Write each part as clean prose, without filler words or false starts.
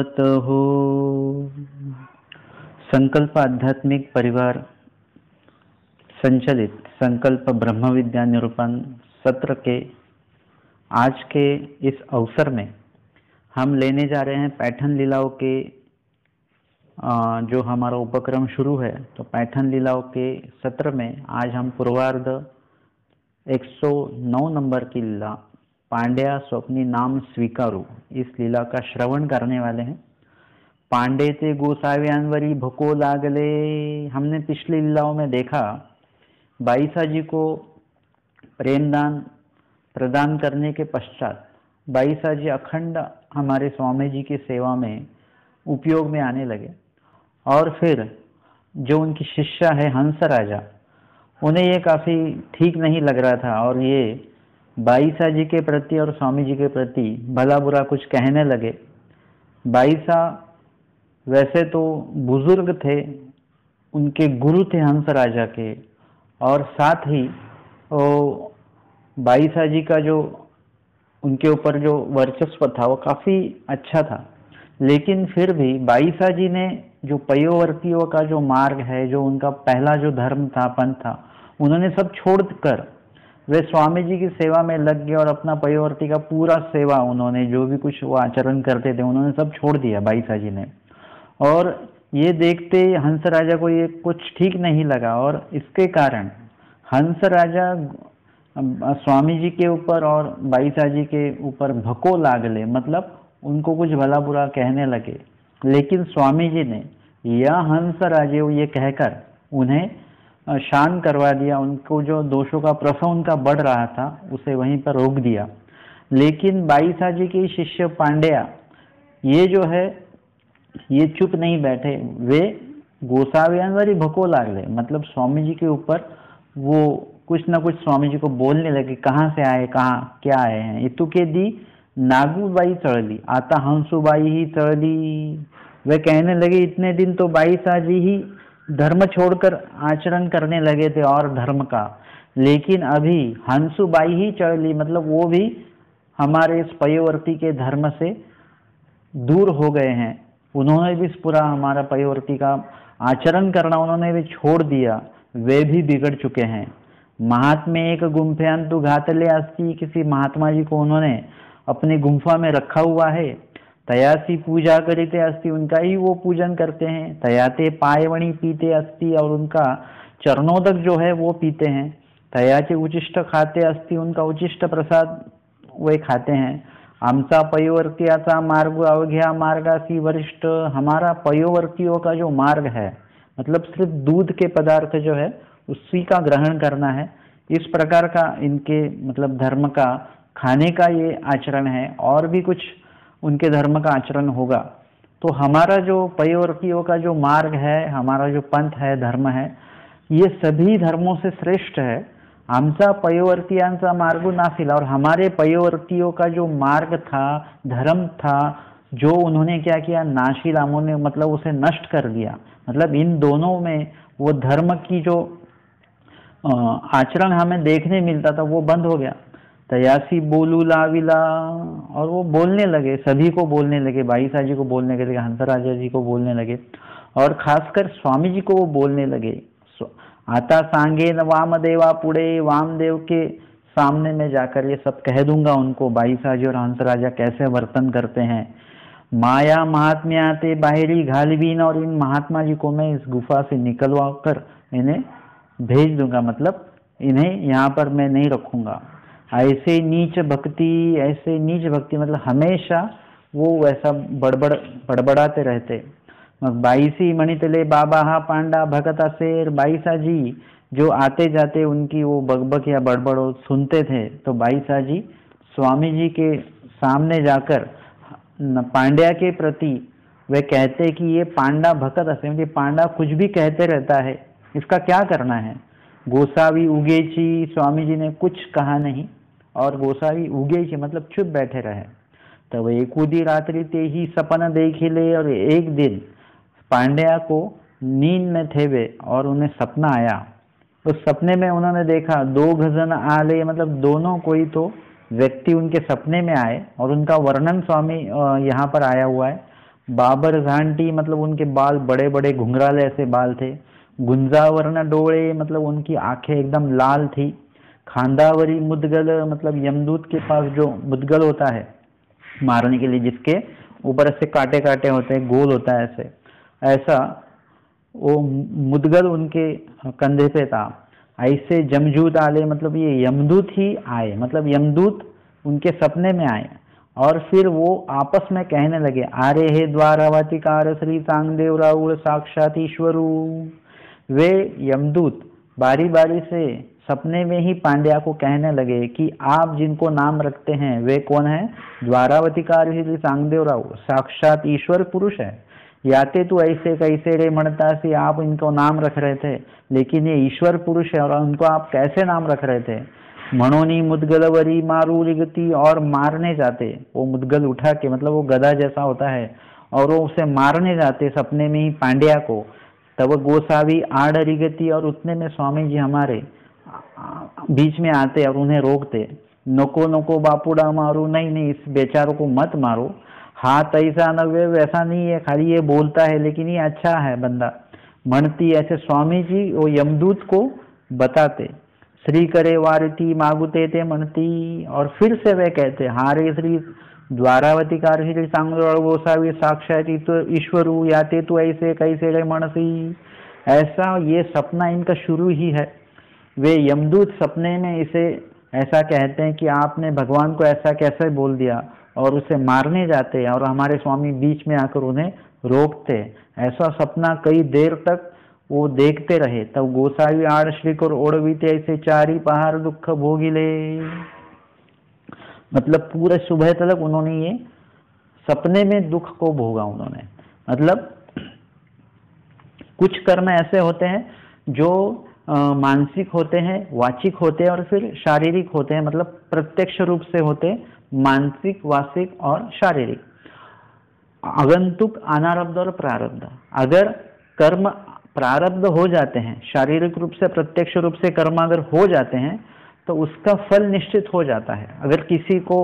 सुखत हो। संकल्प आध्यात्मिक परिवार संचालित संकल्प ब्रह्म विद्या निरूपण सत्र के आज के इस अवसर में हम लेने जा रहे हैं पैठन लीलाओं के जो हमारा उपक्रम शुरू है। तो पैठन लीलाओं के सत्र में आज हम पूर्वार्ध 109 नंबर की लीला पांड्या स्वप्नी नाम स्वीकारू इस लीला का श्रवण करने वाले हैं। पांडे ते गोसाव्यांवरी भको लागले। हमने पिछली लीलाओं में देखा बाईसा जी को प्रेमदान प्रदान करने के पश्चात बाईसा जी अखंड हमारे स्वामी जी की सेवा में उपयोग में आने लगे और फिर जो उनकी शिष्या है हंस राजा, उन्हें ये काफ़ी ठीक नहीं लग रहा था और ये बाईसा जी के प्रति और स्वामी जी के प्रति भला बुरा कुछ कहने लगे। बाईसा वैसे तो बुजुर्ग थे, उनके गुरु थे हंस राजा के, और साथ ही बाईसा जी का जो उनके ऊपर जो वर्चस्व था वो काफ़ी अच्छा था। लेकिन फिर भी बाईसा जी ने जो पयोवर्तियों का जो मार्ग है, जो उनका पहला जो धर्म था, पंथ था, उन्होंने सब छोड़कर वे स्वामी जी की सेवा में लग गए और अपना पयोवर्ती का पूरा सेवा उन्होंने जो भी कुछ वो आचरण करते थे उन्होंने सब छोड़ दिया बाईसा जी ने। और ये देखते हंस राजा को ये कुछ ठीक नहीं लगा और इसके कारण हंस राजा स्वामी जी के ऊपर और बाईसा जी के ऊपर भको लागले, मतलब उनको कुछ भला बुरा कहने लगे। लेकिन स्वामी जी ने यह हंस राजे ये कहकर उन्हें शांत करवा दिया। उनको जो दोषों का प्रसव उनका बढ़ रहा था उसे वहीं पर रोक दिया। लेकिन बाईसा जी के शिष्य पांड्या ये जो है ये चुप नहीं बैठे, वे गोसाव्यांवरी भको लागले, मतलब स्वामी जी के ऊपर वो कुछ ना कुछ स्वामी जी को बोलने लगे, कहाँ से आए, कहाँ क्या आए हैं। इतु के दी नागूबाई चढ़ली आता हंसुबाई ही चढ़ली। वे कहने लगे इतने दिन तो बाईसा जी ही धर्म छोड़कर आचरण करने लगे थे और धर्म का, लेकिन अभी हंसुबाई ही चढ़ली, मतलब वो भी हमारे इस पयोवर्ती के धर्म से दूर हो गए हैं। उन्होंने भी पूरा हमारा पयोवर्ती का आचरण करना उन्होंने भी छोड़ दिया, वे भी बिगड़ चुके हैं। महात्मे एक गुंफयांतु घातले अस्ति, किसी महात्मा जी को उन्होंने अपनी गुंफा में रखा हुआ है। तयासी पूजा करते अस्ति, उनका ही वो पूजन करते हैं। तयाते पायवणी पीते अस्ति, और उनका चरणोदक जो है वो पीते हैं। तयाचे उचिष्ट खाते अस्ति, उनका उचिष्ट प्रसाद वे खाते हैं। आमचा पयोवर्तियाचा मार्ग अवघ्या मार्गासी वरिष्ठ, हमारा पयोवर्तियों का जो मार्ग है मतलब सिर्फ दूध के पदार्थ जो है उसी का ग्रहण करना है। इस प्रकार का इनके मतलब धर्म का खाने का ये आचरण है, और भी कुछ उनके धर्म का आचरण होगा। तो हमारा जो पयोवर्तियों का जो मार्ग है, हमारा जो पंथ है, धर्म है, ये सभी धर्मों से श्रेष्ठ है। आमचा पयोवर्तियांचा मार्ग नासिला, और हमारे पयोवर्तियों का जो मार्ग था, धर्म था, जो उन्होंने क्या किया, नाशिला, उन्होंने मतलब उसे नष्ट कर दिया। मतलब इन दोनों में वो धर्म की जो आचरण हमें देखने मिलता था वो बंद हो गया। तयासी बोलू लाविला, और वो बोलने लगे, सभी को बोलने लगे, बाईसा जी को बोलने लगे, हंस राजा जी को बोलने लगे, और खासकर स्वामी जी को वो बोलने लगे। आता सांगे न वामदेवा पुड़े, वामदेव के सामने में जाकर ये सब कह दूंगा उनको, बाईसा जी और हंस राजा कैसे वर्तन करते हैं। माया महात्म्या ते बाहरी घालवीन, और इन महात्मा जी को मैं इस गुफा से निकलवा कर इन्हें भेज दूंगा, मतलब इन्हें यहाँ पर मैं नहीं रखूंगा। ऐसे नीच भक्ति, ऐसे नीच भक्ति मतलब हमेशा वो वैसा बड़बड़ाते रहते। बाईसी मणितले बाबा हा पांडा भगत असेर, बाईसा जी जो आते जाते उनकी वो बकबक या बड़बड़ सुनते थे, तो बाईसा जी स्वामी जी के सामने जाकर पांड्या के प्रति वे कहते कि ये पांडा भगत असेर, कि पांडा कुछ भी कहते रहता है, इसका क्या करना है। गोसावी उगेची, स्वामी जी ने कुछ कहा नहीं, और गोसावी उगेची मतलब चुप बैठे रहे। तब एक उदी रात्रि ते ही सपना देखिले, और एक दिन पांड्या को नींद में थे वे और उन्हें सपना आया। उस सपने में उन्होंने देखा दो गजन आले, मतलब दोनों कोई तो व्यक्ति उनके सपने में आए, और उनका वर्णन स्वामी यहाँ पर आया हुआ है। बाबर घांटी मतलब उनके बाल बड़े बड़े घुंघराले ऐसे बाल थे। गुंजावर्ण डोळे मतलब उनकी आंखें एकदम लाल थी। खांदावरी मुदगल मतलब यमदूत के पास जो मुदगल होता है मारने के लिए, जिसके ऊपर ऐसे कांटे कांटे होते हैं, गोल होता है ऐसे, ऐसा वो मुदगल उनके कंधे पे था। ऐसे जमजूत आले मतलब ये यमदूत ही आए, मतलब यमदूत उनके सपने में आए और फिर वो आपस में कहने लगे, आरे हे द्वारावतिकार श्री चांगदेव राउल साक्षात ईश्वरू। वे यमदूत बारी बारी से सपने में ही पांड्या को कहने लगे कि आप जिनको नाम रखते हैं वे कौन है? द्वारावतिकार श्री चांगदेव राव साक्षात ईश्वर पुरुष है। याते तो ऐसे कैसे रे मणता से आप इनको नाम रख रहे थे, लेकिन ये ईश्वर पुरुष है और उनको आप कैसे नाम रख रहे थे? मनोनी मुदगलवरी मारू लिगती, और मारने जाते। वो मुदगल उठा के मतलब वो गदा जैसा होता है और वो उसे मारने जाते सपने में ही पांड्या को। तब गोसावी आड़ रिगती, और उतने में स्वामी जी हमारे बीच में आते और उन्हें रोकते। नको नको बापूडा मारो, नहीं नहीं इस बेचारों को मत मारो। हाथ ऐसा न वैसा नहीं है, खाली ये बोलता है लेकिन ये अच्छा है बंदा। मनती ऐसे स्वामी जी वो यमदूत को बताते। श्री करे वारती मागुते ते मनती, और फिर से वे कहते, हारे श्री द्वारावतिकार श्री सांगो गोसावी साक्षात ईश्वरू, याते तो ऐसे कैसे रे मनसी। ऐसा ये सपना इनका शुरू ही है। वे यमदूत सपने में इसे ऐसा कहते हैं कि आपने भगवान को ऐसा कैसे बोल दिया, और उसे मारने जाते और हमारे स्वामी बीच में आकर उन्हें रोकते। ऐसा सपना कई देर तक वो देखते रहे। तब गोसावी आड़ श्री को ओढ़वीते ऐसे चारी पहाड़ दुख भोगिले। मतलब पूरे सुबह तक उन्होंने ये सपने में दुख को भोगा उन्होंने। मतलब कुछ कर्म ऐसे होते हैं जो मानसिक होते हैं, वाचिक होते हैं और फिर शारीरिक होते हैं। मतलब प्रत्यक्ष रूप से होते, मानसिक, वाचिक और शारीरिक। आगंतुक, अनारब्ध और प्रारब्ध। अगर कर्म प्रारब्ध हो जाते हैं, शारीरिक रूप से प्रत्यक्ष रूप से कर्म अगर हो जाते हैं तो उसका फल निश्चित हो जाता है। अगर किसी को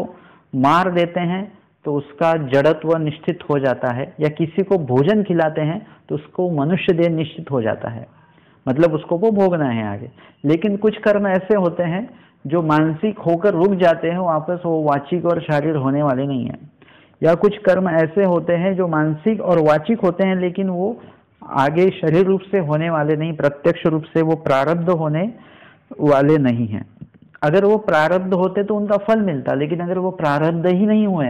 मार देते हैं तो उसका जड़त्व निश्चित हो जाता है, या किसी को भोजन खिलाते हैं तो उसको मनुष्य देह निश्चित हो जाता है, मतलब उसको वो भोगना है आगे। लेकिन कुछ कर्म ऐसे होते हैं जो मानसिक होकर रुक जाते हैं, वापस वो वाचिक और शारीरिक होने वाले नहीं है। या कुछ कर्म ऐसे होते हैं जो मानसिक और वाचिक होते हैं लेकिन वो आगे शरीर रूप से होने वाले नहीं, प्रत्यक्ष रूप से वो प्रारब्ध होने वाले नहीं हैं। अगर वो प्रारब्ध होते तो उनका फल मिलता, लेकिन अगर वो प्रारब्ध ही नहीं हुए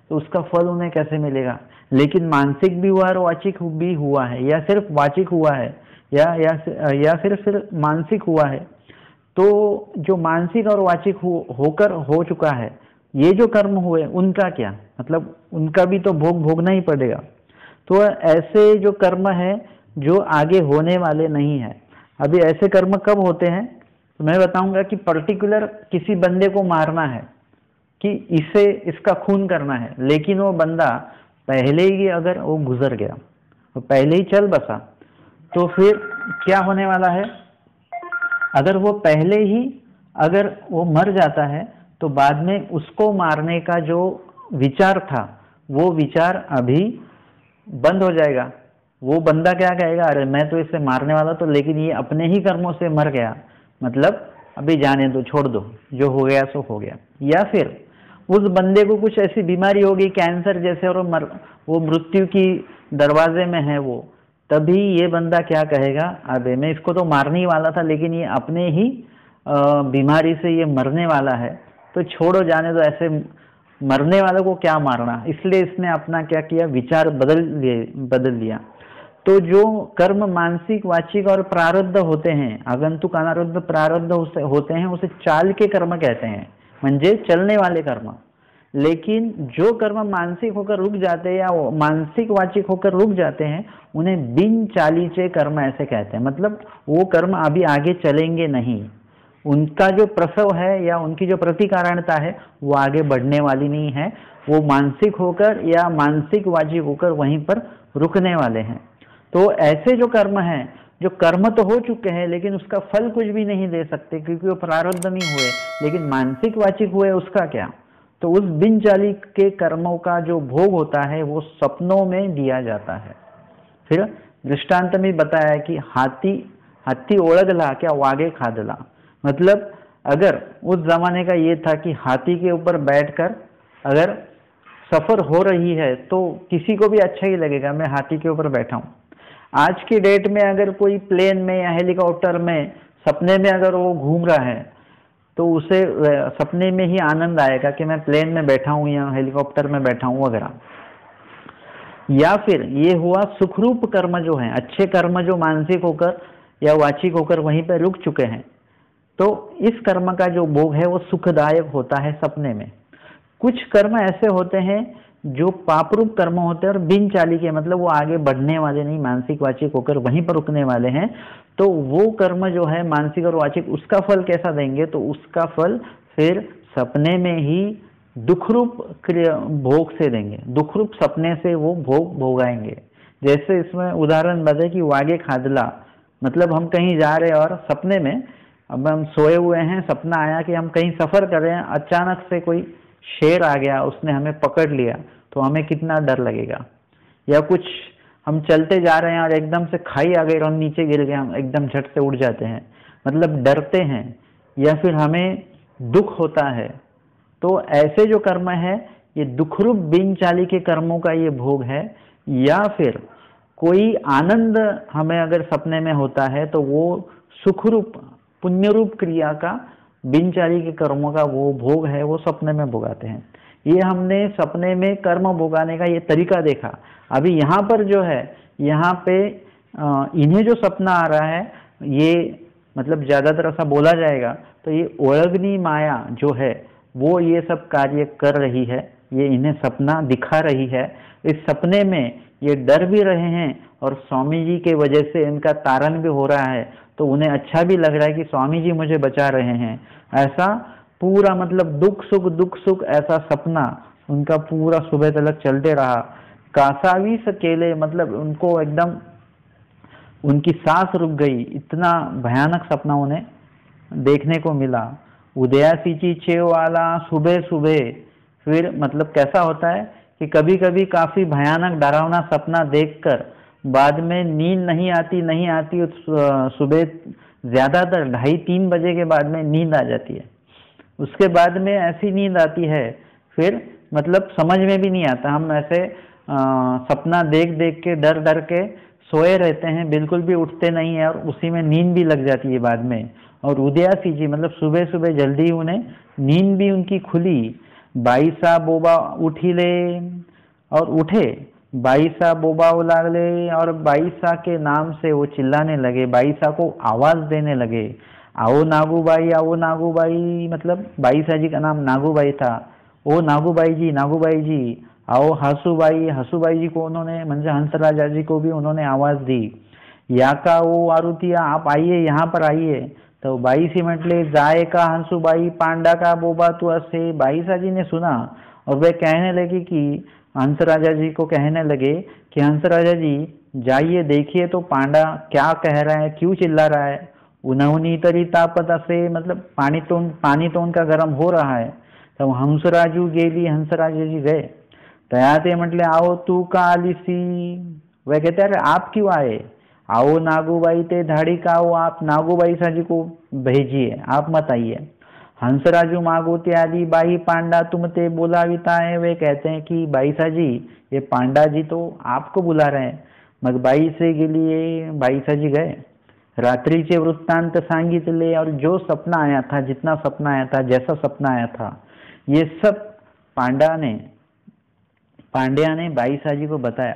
तो उसका फल उन्हें कैसे मिलेगा? लेकिन मानसिक भी हुआ और वाचिक भी हुआ है, या सिर्फ वाचिक हुआ है, या सिर्फ मानसिक हुआ है, तो जो मानसिक और वाचिक होकर हो चुका है, ये जो कर्म हुए उनका क्या? मतलब उनका भी तो भोग भोगना ही पड़ेगा। तो ऐसे जो कर्म है जो आगे होने वाले नहीं है। अभी ऐसे कर्म कब होते हैं तो मैं बताऊंगा कि पर्टिकुलर किसी बंदे को मारना है, कि इसे इसका खून करना है, लेकिन वो बंदा पहले ही अगर वो गुजर गया, तो पहले ही चल बसा, तो फिर क्या होने वाला है? अगर वो पहले ही अगर वो मर जाता है तो बाद में उसको मारने का जो विचार था वो विचार अभी बंद हो जाएगा। वो बंदा क्या कहेगा, अरे मैं तो इसे मारने वाला तो, लेकिन ये अपने ही कर्मों से मर गया, मतलब अभी जाने दो, छोड़ दो, जो हो गया सो हो गया। या फिर उस बंदे को कुछ ऐसी बीमारी होगी, कैंसर जैसे, और वो मृत्यु की दरवाजे में है वो, तभी ये बंदा क्या कहेगा, अरे मैं इसको तो मारने ही वाला था लेकिन ये अपने ही बीमारी से ये मरने वाला है, तो छोड़ो, जाने दो, ऐसे मरने वाले को क्या मारना। इसलिए इसने अपना क्या किया, विचार बदल लिया। तो जो कर्म मानसिक, वाचिक और प्रारब्ध होते हैं, आगंतुक, अनारब्ध, प्रारब्ध होते हैं, उसे चाल के कर्म कहते हैं, म्हणजे चलने वाले कर्म। लेकिन जो कर्म मानसिक होकर रुक जाते हैं या मानसिक वाचिक होकर रुक जाते हैं, उन्हें बिन चालीचे कर्म ऐसे कहते हैं। मतलब वो कर्म अभी आगे चलेंगे नहीं, उनका जो प्रसव है या उनकी जो प्रतिकारणता है वो आगे बढ़ने वाली नहीं है, वो मानसिक होकर या मानसिक वाचिक होकर वहीं पर रुकने वाले हैं। तो ऐसे जो कर्म हैं, जो कर्म तो हो चुके हैं लेकिन उसका फल कुछ भी नहीं दे सकते क्योंकि वो प्रारब्ध नहीं हुए, लेकिन मानसिक वाचिक हुए, उसका क्या? तो उस बिनचाली के कर्मों का जो भोग होता है वो सपनों में दिया जाता है। फिर दृष्टांत में बताया कि हाथी हाथी ओळखला क्या वागे खादला, मतलब अगर उस जमाने का ये था कि हाथी के ऊपर बैठकर अगर सफर हो रही है तो किसी को भी अच्छा ही लगेगा, मैं हाथी के ऊपर बैठा हूं। आज की डेट में अगर कोई प्लेन में या हेलीकॉप्टर में सपने में अगर वो घूम रहा है तो उसे सपने में ही आनंद आएगा कि मैं प्लेन में बैठा हूं या हेलीकॉप्टर में बैठा हूं वगैरह। या फिर ये हुआ सुखरूप कर्म जो है, अच्छे कर्म जो मानसिक होकर या वाचिक होकर वहीं पर रुक चुके हैं, तो इस कर्म का जो भोग है वो सुखदायक होता है सपने में। कुछ कर्म ऐसे होते हैं जो पापरूप कर्म होते हैं और बिन चाली के, मतलब वो आगे बढ़ने वाले नहीं, मानसिक वाचिक होकर वहीं पर रुकने वाले हैं। तो वो कर्म जो है मानसिक और वाचिक, उसका फल कैसा देंगे, तो उसका फल फिर सपने में ही दुखरूप भोग से देंगे, दुखरूप सपने से वो भोग भोगाएंगे। जैसे इसमें उदाहरण बताए कि वागे खादला, मतलब हम कहीं जा रहे हैं और सपने में, अब हम सोए हुए हैं, सपना आया कि हम कहीं सफर कर रहे हैं, अचानक से कोई शेर आ गया, उसने हमें पकड़ लिया, तो हमें कितना डर लगेगा। या कुछ हम चलते जा रहे हैं और एकदम से खाई आ गई और हम नीचे गिर गए, हम एकदम झट से उठ जाते हैं, मतलब डरते हैं। या फिर हमें दुख होता है। तो ऐसे जो कर्म है ये दुखरूप बिन चाली के कर्मों का ये भोग है। या फिर कोई आनंद हमें अगर सपने में होता है तो वो सुखरूप पुण्यरूप क्रिया का, बिनचारी के कर्मों का वो भोग है, वो सपने में भोगाते हैं। ये हमने सपने में कर्म भोगाने का ये तरीका देखा। अभी यहाँ पर जो है, यहाँ पे इन्हें जो सपना आ रहा है, ये मतलब ज्यादातर ऐसा बोला जाएगा तो ये ओळखनी माया जो है वो ये सब कार्य कर रही है, ये इन्हें सपना दिखा रही है। इस सपने में ये डर भी रहे हैं और स्वामी जी के वजह से इनका तारण भी हो रहा है, तो उन्हें अच्छा भी लग रहा है कि स्वामी जी मुझे बचा रहे हैं। ऐसा पूरा मतलब दुख सुख ऐसा सपना उनका पूरा सुबह तक चलते रहा। कासावी सकेले, मतलब उनको एकदम उनकी सांस रुक गई, इतना भयानक सपना उन्हें देखने को मिला। उदयासी छे वाला सुबह सुबह, फिर मतलब कैसा होता है कि कभी कभी काफी भयानक डरावना सपना देखकर बाद में नींद नहीं आती, सुबह ज्यादातर 2:30-3 बजे के बाद में नींद आ जाती है। उसके बाद में ऐसी नींद आती है फिर मतलब समझ में भी नहीं आता, हम ऐसे सपना देख देख के डर डर के सोए रहते हैं, बिल्कुल भी उठते नहीं है और उसी में नींद भी लग जाती है बाद में। और उदयासी जी मतलब सुबह सुबह जल्दी उन्हें नींद भी उनकी खुली। बाईसा बोबा उठिले और उठे, बाईसा बोबा लागले और बाईसा के नाम से वो चिल्लाने लगे, बाईसा को आवाज देने लगे, आओ नागूबाई, आओ नागूबाई, मतलब बाईसा जी का नाम नागूबाई था। ओ नागूबाई जी आओ। हसूबाई जी को उन्होंने म्हणजे हंसराजा जी को भी उन्होंने आवाज दी। या का वो आरुतिया, आप आइए, यहाँ पर आइए। तो बाईसी म्हटले, जाए का हंसूबाई, पांडा का बोबा तू असे। बाईसा जी ने सुना और वे कहने लगे कि हंसराजा जी को कहने लगे कि हंसराजा जी जाइए, देखिए तो पांडा क्या कह रहा है, क्यों चिल्ला रहा है। उन्होंने तरी तापत असे, मतलब पानी तो उनका गर्म हो रहा है। तो हंसराजू गेली, हंसराजा जी गए। तया ते म्हटले, आओ तू का आलीसी। वह कहते अरे आप क्यों आए। आओ नागूबाई ते धाड़ी का आओ, आप नागूबाई सा जी को भेजिए, आप मत आइए। हंसराजू मागोते आदि बाई पांडा तुम ते बोलाविता है। वे कहते हैं कि बाईसा जी, ये पांडा जी तो आपको बुला रहे हैं। मग बाई से गेली, बाईसा जी गए। रात्रीचे वृत्तांत सांगितले, और जो सपना आया था, जितना सपना आया था, जैसा सपना आया था, ये सब पांड्या ने बाईसा जी को बताया।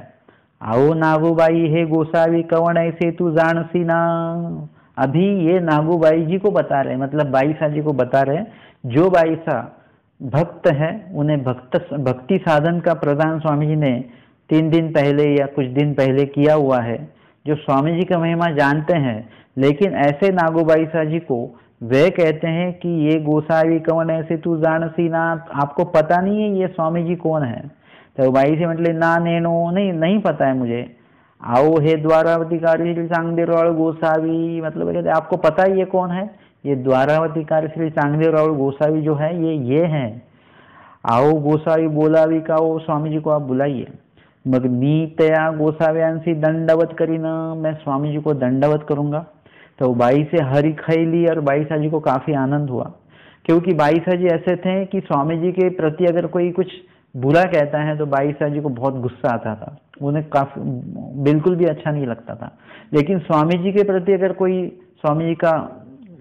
आओ नागूबाई हे गोसावी कवन ऐसे तू जानसी ना। अभी ये नागूबाई जी को बता रहे, मतलब बाईसा जी को बता रहे, जो बाईसा भक्त है उन्हें भक्ति साधन का प्रदान स्वामी जी ने 3 दिन पहले या कुछ दिन पहले किया हुआ है, जो स्वामी जी का महिमा जानते हैं। लेकिन ऐसे नागूबाईसा जी को वे कहते हैं कि ये गोसावी कौन ऐसे तू जानसी ना, आपको पता नहीं है ये स्वामी जी कौन है। तो बाई से मतलब ना नेनो, नहीं पता है मुझे। आओ हे द्वारावती श्री चांगदेवराव गोसावी, मतलब कहते आपको पता है ये कौन है, ये द्वारावती श्री चांगदेवराव गोसावी जो है ये हैं। आओ गोसावी बोलावी का वो स्वामी जी को आप बुलाइए। मग मी त्या गोसाव्यांशी दंडवत करीन, मैं स्वामी जी को दंडवत करूंगा। तो बाई से हरी खैली और बाईसा जी को काफी आनंद हुआ, क्योंकि बाईसा जी ऐसे थे कि स्वामी जी के प्रति अगर कोई कुछ बुरा कहता है तो बाईसा जी को बहुत गुस्सा आता था, उन्हें काफी बिल्कुल भी अच्छा नहीं लगता था। लेकिन स्वामी जी के प्रति अगर कोई स्वामी जी का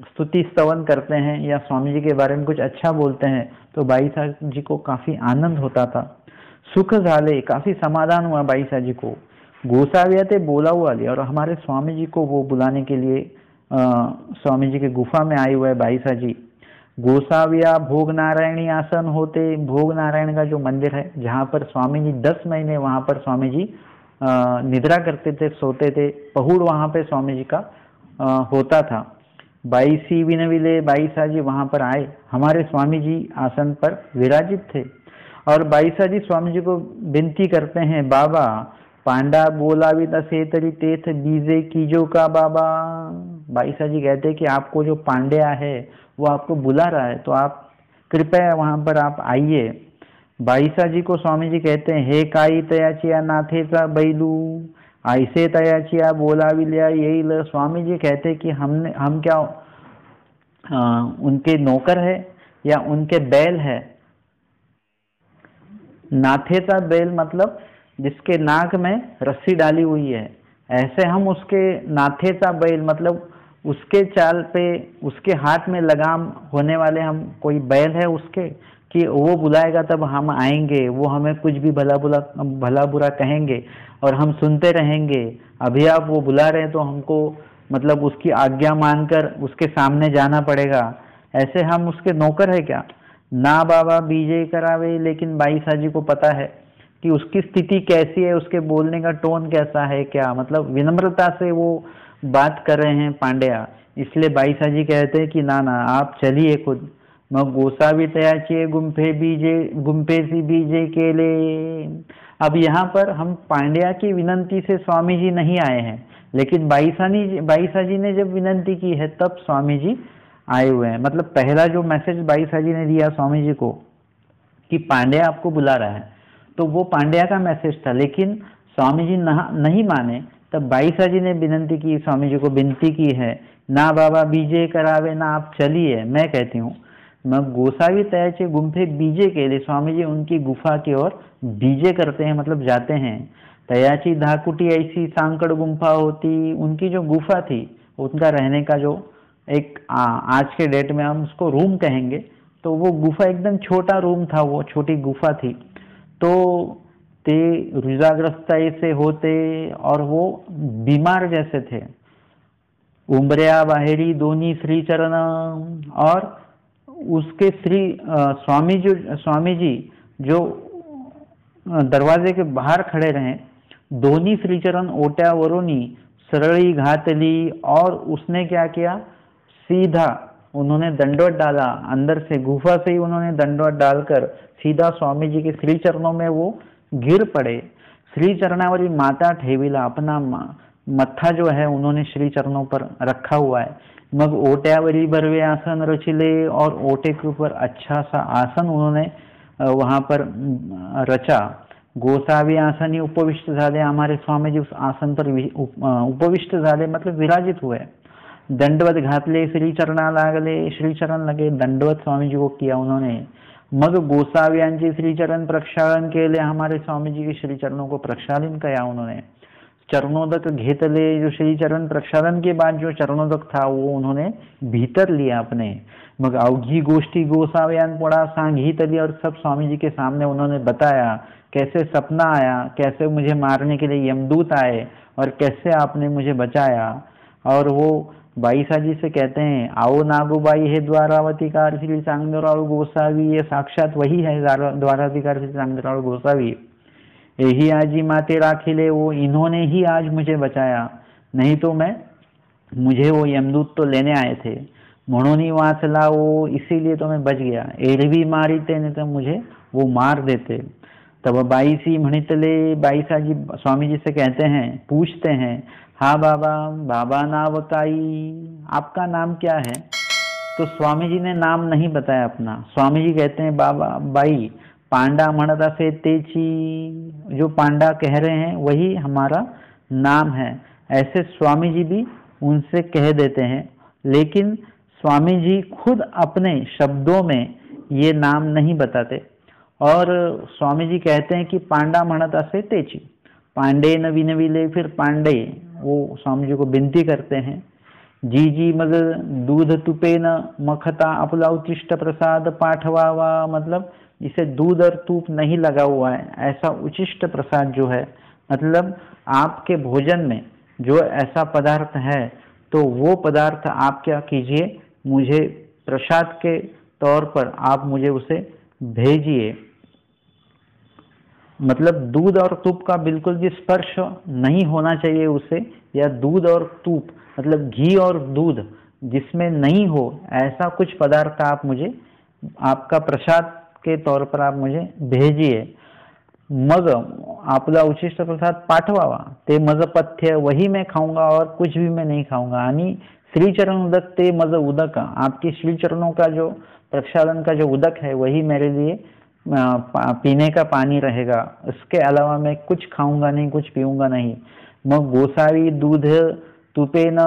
स्तुति स्तवन करते हैं या स्वामी जी के बारे में कुछ अच्छा बोलते हैं तो बाईसा जी को काफी आनंद होता था। सुख झाले, काफी समाधान हुआ बाईसा जी को। गोसाविया ते बोलाऊ आले, और हमारे स्वामी जी को वो बुलाने के लिए स्वामी जी के गुफा में आए हुए है बाईसा जी। गोसाविया भोग नारायणी आसन होते, भोग नारायण का जो मंदिर है जहाँ पर स्वामी जी 10 महीने वहां पर स्वामी जी निद्रा करते थे, सोते थे, पहुड़ वहां पे स्वामी जी का होता था। बाईसी विनविले, बाईसा जी वहां पर आए, हमारे स्वामी जी आसन पर विराजित थे। और बाईसा जी स्वामी जी को विनती करते हैं, बाबा पांडा बोलावी तसे तरी तेथ बीजे कीजो का बाबा। बाईसा जी कहते हैं कि आपको जो पांड्या है वो आपको बुला रहा है, तो आप कृपया वहां पर आप आइए। बाईसा जी को स्वामी जी कहते हैं, हे काई तयाचिया नाथेचा बैलू, ऐसे तयाचिया बोलावी लिया येईल। स्वामी जी कहते कि हम क्या उनके नौकर है या उनके बैल है। नाथेचा बैल मतलब जिसके नाक में रस्सी डाली हुई है, ऐसे हम उसके नाथेचा बैल मतलब उसके चाल पे, उसके हाथ में लगाम होने वाले हम कोई बैल है उसके, कि वो बुलाएगा तब हम आएंगे, वो हमें कुछ भी भला बुरा कहेंगे और हम सुनते रहेंगे। अभी आप वो बुला रहे हैं तो हमको मतलब उसकी आज्ञा मानकर उसके सामने जाना पड़ेगा, ऐसे हम उसके नौकर है क्या? ना बाबा बीजे करावे। लेकिन बाईसा जी को पता है कि उसकी स्थिति कैसी है, उसके बोलने का टोन कैसा है, क्या मतलब विनम्रता से वो बात कर रहे हैं पांड्या, इसलिए बाईसा जी कहते हैं कि ना ना आप चलिए खुद। मग गोसावी तयाचे गुम्फे सी बीजे केले। अब यहाँ पर हम पांड्या की विनंती से स्वामी जी नहीं आए हैं, लेकिन बाईसा जी ने जब विनंती की है तब स्वामी जी आए हुए हैं। मतलब पहला जो मैसेज बाईसा जी ने दिया स्वामी जी को कि पांड्या आपको बुला रहा है, तो वो पांड्या का मैसेज था। लेकिन स्वामी जी नहीं माने, तब बाईसा जी ने विनंती की, स्वामी जी को विनती की है, ना बाबा बीजे करावे, ना आप चलिए, मैं कहती हूँ। मग गोसावी तयाचे गुम्फे बीजे के लिए स्वामी जी उनकी गुफा की ओर बीजे करते हैं, मतलब जाते हैं। तयाची धाकुटी ऐसी सांकड़ गुम्फा होती, उनकी जो गुफा थी, उनका रहने का जो एक आज के डेट में हम उसको रूम कहेंगे, तो वो गुफा एकदम छोटा रूम था, वो छोटी गुफा थी। तो ते रुजाग्रस्त ऐसे होते और वो बीमार जैसे थे। उमरिया बाहेरी दोनों श्री चरण, और उसके स्वामी जी जो दरवाजे के बाहर खड़े रहे, दोन्ही श्रीचरण ओट्यावरोनी सरळी घातली, और उसने क्या किया, सीधा उन्होंने दंडवत डाला, अंदर से गुफा से ही उन्होंने दंडवत डालकर सीधा स्वामी जी के श्री चरणों में वो गिर पड़े। श्री चरणावरी माता ठेवीला, अपना मत्था जो है उन्होंने श्री चरणों पर रखा हुआ है। मग ओट्यावरी बरवे आसन रचिले, और ओटे के ऊपर अच्छा सा आसन उन्होंने वहां पर रचा। गोसावी आसनी उपविष्ट झाले, हमारे स्वामी जी उस आसन पर उपविष्ट झाले मतलब विराजित हुए। दंडवत घातले श्री चरणा लागले, श्री चरण लगे, दंडवत स्वामी जी को किया उन्होंने। मग गोसाव्यांचे श्री चरण प्रक्षालन के लिए, हमारे स्वामी जी के श्री चरणों को प्रक्षालन किया उन्होंने। चरणोदक घेतले, जो श्री चरण प्रक्षालन के बाद जो चरणोदक था वो उन्होंने भीतर लिया अपने। मग अवघी गोष्ठी गोसाव्यान पड़ा सांघितली, और सब स्वामी जी के सामने उन्होंने बताया कैसे सपना आया, कैसे मुझे मारने के लिए यमदूत आए और कैसे आपने मुझे बचाया। और वो बाईसा जी से कहते हैं, आओ नागूबाई है द्वारावतीकार श्री चांगदेवराव गोसावी, ये साक्षात वही है द्वारावतीकार श्री चांगदेवराव गोसावी। यही आजी माते राखिले, वो इन्होंने ही आज मुझे बचाया, नहीं तो मुझे वो यमदूत तो लेने आए थे, म्हणून ही वाचला वो, इसीलिए तो मैं बच गया। एरवी मारीते, नहीं तो मुझे वो मार देते। तब बाईसी म्हणितले, बाईसा जी स्वामी जी से कहते हैं, पूछते हैं, हाँ बाबा, बाबा नाव काई, आपका नाम क्या है? तो स्वामी जी ने नाम नहीं बताया अपना। स्वामी जी कहते हैं, बाबा बाई पांडा म्हणता से तेची, जो पांडा कह रहे हैं वही हमारा नाम है, ऐसे स्वामी जी भी उनसे कह देते हैं। लेकिन स्वामी जी खुद अपने शब्दों में ये नाम नहीं बताते और स्वामी जी कहते हैं कि पांडा म्हणता से तेची, पांडे न विनविले, फिर पांडे वो स्वामी जी को विनती करते हैं। जी जी मग दूध तुपे न मखता अपला उचिष्ट प्रसाद पाठवावा, मतलब इसे दूध और तूप नहीं लगा हुआ है, ऐसा उचिष्ट प्रसाद जो है, मतलब आपके भोजन में जो ऐसा पदार्थ है तो वो पदार्थ आप क्या कीजिए, मुझे प्रसाद के तौर पर आप मुझे उसे भेजिए। मतलब दूध और तूप का बिल्कुल भी स्पर्श नहीं होना चाहिए उसे, या दूध और तूप मतलब घी और दूध जिसमें नहीं हो, ऐसा कुछ पदार्थ आप मुझे आपका प्रसाद के तौर पर आप मुझे भेजिए। मग आपला उचिष्ट प्रसाद पाठवावा, ते मज पथ्य, वही मैं खाऊंगा और कुछ भी मैं नहीं खाऊंगा। आणि श्रीचरण उदक ते मज उदक, आपकी श्रीचरणों का जो प्रक्षालन का जो उदक है वही मेरे लिए पीने का पानी रहेगा, इसके अलावा मैं कुछ खाऊंगा नहीं, कुछ पीऊंगा नहीं। मग गोसावी दूध तुपे न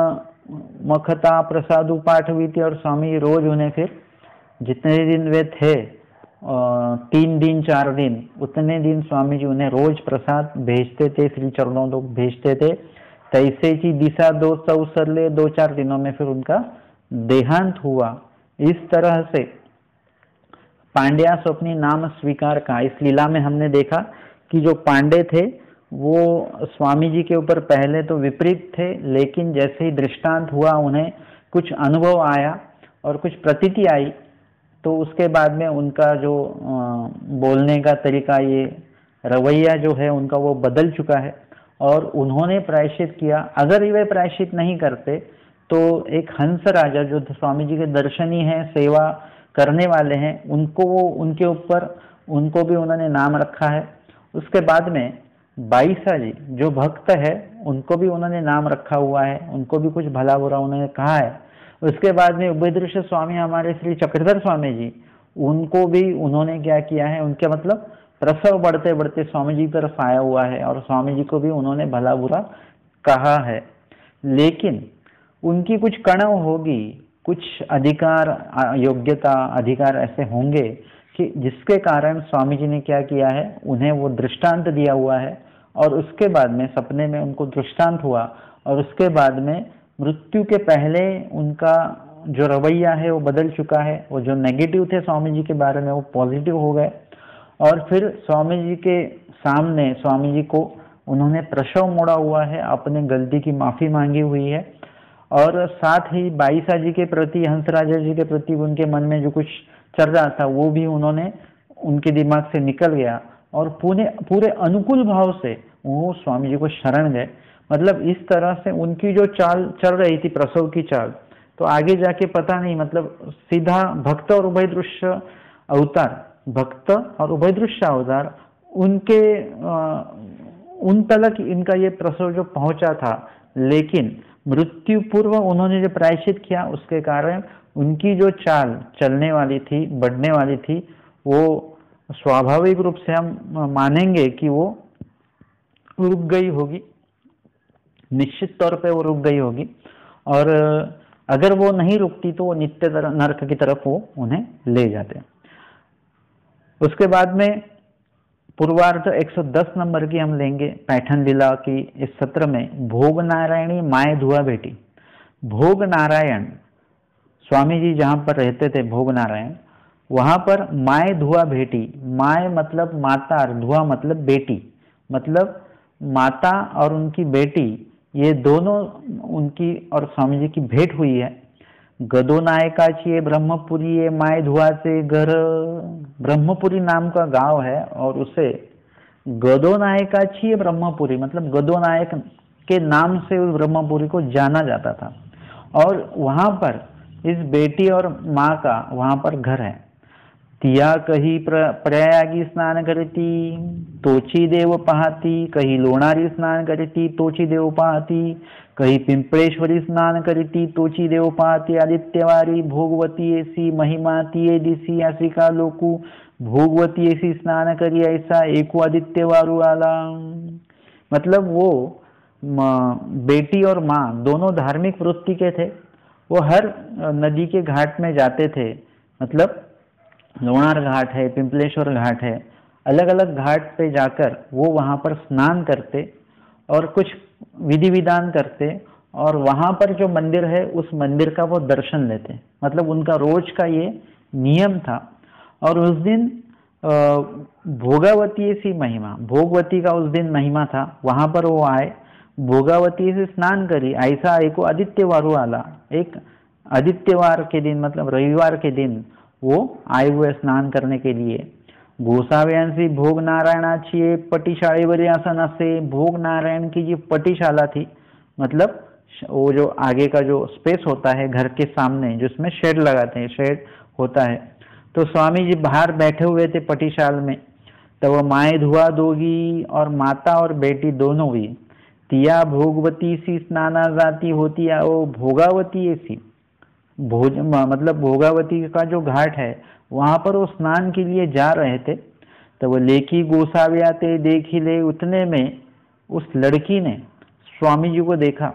मखता प्रसादु पाठवीती, और स्वामी रोज उन्हें फिर जितने दिन वे थे 3 दिन 4 दिन, उतने दिन स्वामी जी उन्हें रोज प्रसाद भेजते थे, श्री चरणों तक भेजते थे। तैसे की दिशा 2 सौसरले, 2-4 दिनों में फिर उनका देहांत हुआ। इस तरह से पांड्या स्वप्नी नाम स्वीकार का, इस लीला में हमने देखा कि जो पांडे थे वो स्वामी जी के ऊपर पहले तो विपरीत थे, लेकिन जैसे ही दृष्टांत हुआ, उन्हें कुछ अनुभव आया और कुछ प्रतीति आई, तो उसके बाद में उनका जो बोलने का तरीका, ये रवैया जो है उनका, वो बदल चुका है और उन्होंने प्रायश्चित किया। अगर वे प्रायश्चित नहीं करते तो एक हंस राजा जो स्वामी जी के दर्शनी हैं, सेवा करने वाले हैं, उनको वो उनके ऊपर उनको भी उन्होंने नाम रखा है। उसके बाद में बाईसा जी जो भक्त है उनको भी उन्होंने नाम रखा हुआ है, उनको भी कुछ भला बुरा उन्होंने कहा है। उसके बाद में उभयदृश्य स्वामी हमारे श्री चक्रधर स्वामी जी, उनको भी उन्होंने क्या किया है, उनके मतलब प्रसव बढ़ते बढ़ते स्वामी जी की तरफ आया हुआ है और स्वामी जी को भी उन्होंने भला बुरा कहा है। लेकिन उनकी कुछ कणव होगी, कुछ अधिकार, योग्यता, अधिकार ऐसे होंगे कि जिसके कारण स्वामी जी ने क्या किया है, उन्हें वो दृष्टांत दिया हुआ है और उसके बाद में सपने में उनको दृष्टांत हुआ और उसके बाद में मृत्यु के पहले उनका जो रवैया है वो बदल चुका है। वो जो नेगेटिव थे स्वामी जी के बारे में वो पॉजिटिव हो गए और फिर स्वामी जी के सामने स्वामी जी को उन्होंने प्रसव मोड़ा हुआ है, अपने गलती की माफी मांगी हुई है और साथ ही बाईसा जी के प्रति, हंसराजा जी के प्रति उनके मन में जो कुछ चल रहा था वो भी उन्होंने उनके दिमाग से निकल गया और पूरे अनुकूल भाव से वो स्वामी जी को शरण गए। मतलब इस तरह से उनकी जो चाल चल रही थी, प्रसव की चाल, तो आगे जाके पता नहीं, मतलब सीधा भक्त और उभय दृश्य अवतार, भक्त और उभय दृश्य अवतार, उनके उन तलक इनका ये प्रसव जो पहुंचा था। लेकिन मृत्यु पूर्व उन्होंने जो प्रायश्चित किया उसके कारण उनकी जो चाल चलने वाली थी, बढ़ने वाली थी, वो स्वाभाविक रूप से हम मानेंगे कि वो रुक गई होगी, निश्चित तौर पे वो रुक गई होगी और अगर वो नहीं रुकती तो वो नित्य नरक की तरफ वो उन्हें ले जाते। उसके बाद में पूर्वार्ध 110 नंबर की हम लेंगे पैठन लीला की इस सत्र में। भोग नारायणी माय धुआ बेटी। भोग नारायण स्वामी जी जहां पर रहते थे, भोग नारायण, वहां पर माय धुआ बेटी, माय मतलब माता और धुआ मतलब बेटी, मतलब माता और उनकी बेटी, ये दोनों उनकी और स्वामी जी की भेंट हुई है। गदो नायकाची ब्रह्मपुरी ये माय धुआ से घर, ब्रह्मपुरी नाम का गांव है और उसे गदो नायकाची ब्रह्मपुरी, मतलब गदो नायक के नाम से उस ब्रह्मपुरी को जाना जाता था और वहां पर इस बेटी और माँ का वहां पर घर है। तिया कही प्रयागी स्नान करती तोची देव पाहती, कही लोणारी स्नान करती तोची देव पाहती, कही पिंपळेश्वरी स्नान करीती तोची देव पाहती आदित्यवारी भोगवती ऐसी महिमा तिये दिसी असी का लोकू भोगवती ऐसी स्नान करी ऐसा एको आदित्य वारु आला। मतलब वो बेटी और माँ दोनों धार्मिक वृत्ति के थे। वो हर नदी के घाट में जाते थे, मतलब लोणार घाट है, पिंपलेश्वर घाट है, अलग अलग घाट पे जाकर वो वहां पर स्नान करते और कुछ विधि विधान करते और वहां पर जो मंदिर है उस मंदिर का वो दर्शन लेते। मतलब उनका रोज का ये नियम था। और उस दिन भोगावती सी महिमा, भोगवती का उस दिन महिमा था, वहां पर वो आए, भोगावती से स्नान करी ऐसा एको आदित्यवारु आला। एक आदित्यवार के दिन मतलब रविवार के दिन वो आए हुए स्नान करने के लिए। गोसाव्यांशी भोग नारायणाची पटिशाळेवरी आसन असे। भोग नारायण की जो पटिशाला थी, मतलब वो जो आगे का जो स्पेस होता है घर के सामने जिसमें शेड लगाते हैं, शेड होता है, तो स्वामी जी बाहर बैठे हुए थे पटिशाल में। तो वो माए धुआ दोगी और माता और बेटी दोनों हुई। तिया भोगवती सी स्नाना जाती होती है वो भोगावती ऐसी। भोज मतलब भोगावती का जो घाट है वहां पर वो स्नान के लिए जा रहे थे। तो वो लेकी गोसाव्या ते देखी ले, उतने में उस लड़की ने स्वामी जी को देखा।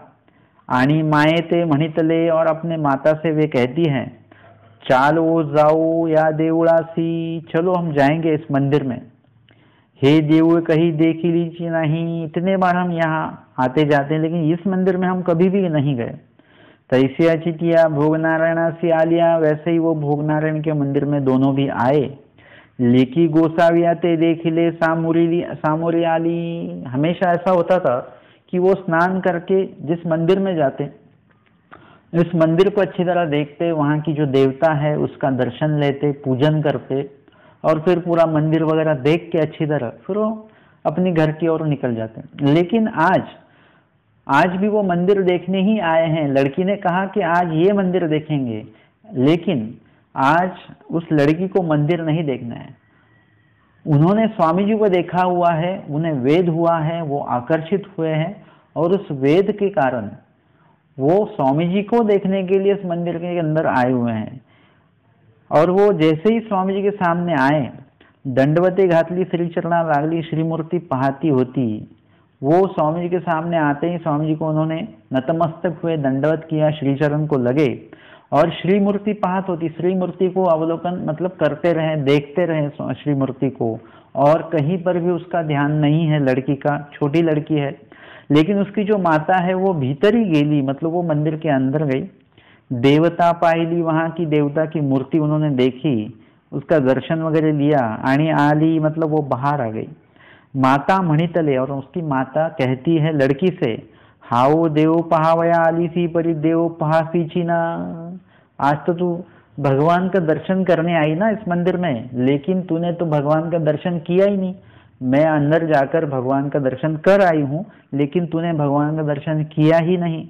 आनी माए ते मणितले, और अपने माता से वे कहती हैं चालो जाओ या देवड़ासी, चलो हम जाएंगे इस मंदिर में। हे देव कहीं देखी लीची नहीं, इतने बार हम यहाँ आते जाते हैं लेकिन इस मंदिर में हम कभी भी नहीं गए। तैसिया चिटिया भोग नारायणासी आलिया, वैसे ही वो भोग नारायण के मंदिर में दोनों भी आए। लेकी गोसाविया ते देख ले सामोरी आली। हमेशा ऐसा होता था कि वो स्नान करके जिस मंदिर में जाते, इस मंदिर को अच्छी तरह देखते, वहाँ की जो देवता है उसका दर्शन लेते, पूजन करते और फिर पूरा मंदिर वगैरह देख के अच्छी तरह फिर वो अपनी घर की ओर निकल जाते। लेकिन आज भी वो मंदिर देखने ही आए हैं। लड़की ने कहा कि आज ये मंदिर देखेंगे, लेकिन आज उस लड़की को मंदिर नहीं देखना है। उन्होंने स्वामी जी को देखा हुआ है, उन्हें वेद हुआ है, वो आकर्षित हुए हैं और उस वेद के कारण वो स्वामी जी को देखने के लिए इस मंदिर के अंदर आए हुए हैं। और वो जैसे ही स्वामी जी के सामने आए, दंडवती घातली श्रीचरणा लागली, श्रीमूर्ति पहाती होती। वो स्वामी जी के सामने आते ही स्वामी जी को उन्होंने नतमस्तक हुए, दंडवत किया, श्रीचरण को लगे और श्रीमूर्ति पाहत होती। श्रीमूर्ति को अवलोकन मतलब करते रहे, देखते रहे श्रीमूर्ति को, और कहीं पर भी उसका ध्यान नहीं है लड़की का। छोटी लड़की है लेकिन उसकी जो माता है वो भीतर ही गेली, मतलब वो मंदिर के अंदर गई। देवता पाहिली, वहां की देवता की मूर्ति उन्होंने देखी, उसका दर्शन वगैरह लिया। आणि आली मतलब वो बाहर आ गई। माता मणितले, और उसकी माता कहती है लड़की से, हाओ देव पहावया आली सी परी देव पहासी ना। आज तो तू भगवान का दर्शन करने आई ना इस मंदिर में, लेकिन तूने तो भगवान का दर्शन किया ही नहीं। मैं अंदर जाकर भगवान का दर्शन कर आई हूँ, लेकिन तूने भगवान का दर्शन किया ही नहीं।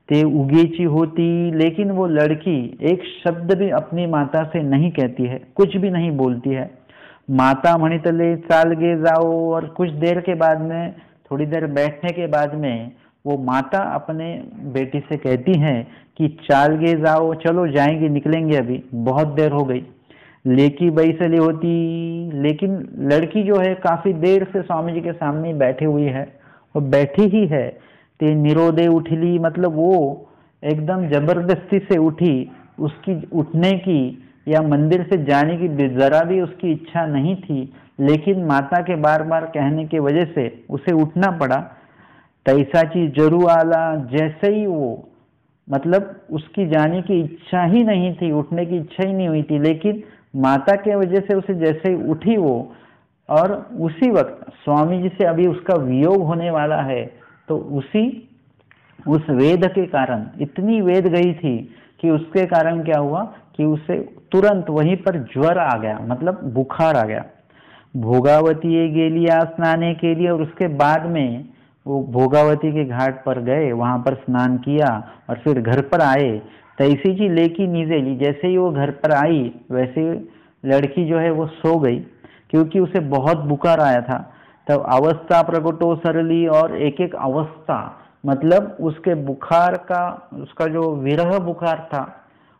ते उगेची होती, लेकिन वो लड़की एक शब्द भी अपनी माता से नहीं कहती है, कुछ भी नहीं बोलती है। माता मणितले चाल गे जाओ, और कुछ देर के बाद में, थोड़ी देर बैठने के बाद में वो माता अपने बेटी से कहती हैं कि चाल गे जाओ, चलो जाएंगे, निकलेंगे, अभी बहुत देर हो गई। लेकी बैसली होती, लेकिन लड़की जो है काफी देर से स्वामी जी के सामने बैठी हुई है, वो बैठी ही है। ते निरोदे उठली, मतलब वो एकदम जबरदस्ती से उठी, उसकी उठने की या मंदिर से जाने की जरा भी उसकी इच्छा नहीं थी, लेकिन माता के बार बार कहने की वजह से उसे उठना पड़ा। तैसाची जरू आला, जैसे ही वो मतलब उसकी जाने की इच्छा ही नहीं थी, उठने की इच्छा ही नहीं हुई थी, लेकिन माता के वजह से उसे जैसे ही उठी वो, और उसी वक्त स्वामी जी से अभी उसका वियोग होने वाला है। तो उस वेद के कारण इतनी वेद गई थी कि उसके कारण क्या हुआ कि उसे तुरंत वहीं पर ज्वर आ गया, मतलब बुखार आ गया। भोगावती गेलिया स्नाने के लिए, और उसके बाद में वो भोगावती के घाट पर गए, वहां पर स्नान किया और फिर घर पर आए। तैसी जी लेकी नीजेली, जैसे ही वो घर पर आई वैसे लड़की जो है वो सो गई, क्योंकि उसे बहुत बुखार आया था। तब अवस्था प्रगटो सरली, और एक एक अवस्था मतलब उसके बुखार का, उसका जो विरह बुखार था,